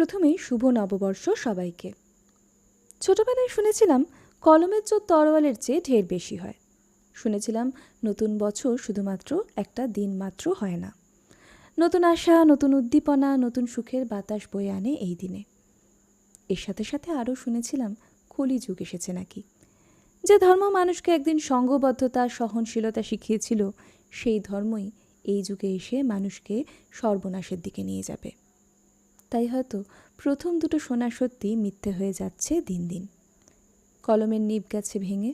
প্রথমেই শুভ নববর্ষ সবাইকে। ছোটবেলায় শুনেছিলাম কলমের চোট তরোয়ালের চেয়ে ঢের বেশি হয়। শুনেছিলাম নতুন বছর শুধুমাত্র একটা দিন মাত্র হয় না, নতুন আশা, নতুন উদ্দীপনা, নতুন সুখের বাতাস বয়ে আনে এই দিনে। এর সাথে সাথে আরও শুনেছিলাম কলিযুগ এসেছে নাকি। যে ধর্ম মানুষকে একদিন সঙ্ঘবদ্ধতা, সহনশীলতা শিখিয়েছিল, সেই ধর্মই এই যুগে এসে মানুষকে সর্বনাশের দিকে নিয়ে যাবে। তাই হয়তো প্রথম দুটো শোনা সত্যি মিথ্যে হয়ে যাচ্ছে দিন দিন। কলমের নিব গেছে ভেঙে,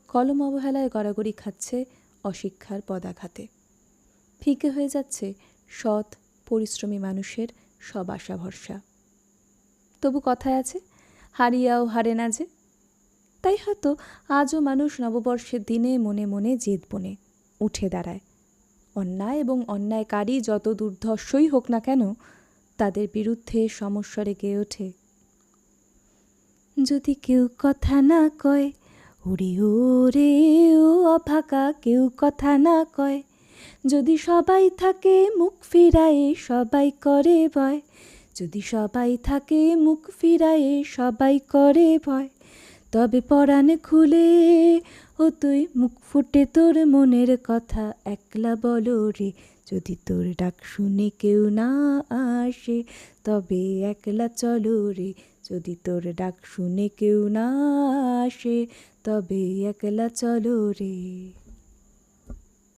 কলম অবহেলায় গড়াগড়ি খাচ্ছে অশিক্ষার পদাঘাতে। ফিকে হয়ে যাচ্ছে সৎ পরিশ্রমী মানুষের সব আশা ভরসা। তবু কথায় আছে, হারিয়াও হারে না যে। তাই হয়তো আজও মানুষ নববর্ষের দিনে মনে মনে জেদ বনে উঠে দাঁড়ায়। অন্যায় এবং অন্যায়কারী যত দুর্ধর্ষই হোক না কেন, তাদের বিরুদ্ধে সমস্বরে গেয়ে ওঠে, যদি কেউ কথা না কয়, ওরে ওরে ও অভাগা, কেউ কথা না কয়। যদি সবাই থাকে মুখ ফিরায়ে, সবাই করে ভয়। যদি সবাই থাকে মুখ ফিরায়ে, সবাই করে ভয়। তবে পরাণ খুলে ও তুই মুখ ফুটে তোর মনের কথা একলা বলো রে। যদি তোর ডাক শুনে কেউ না আসে, তবে একলা চলো রে। যদি তোর ডাক শুনে কেউ না আসে, তবে একলা চলো রে।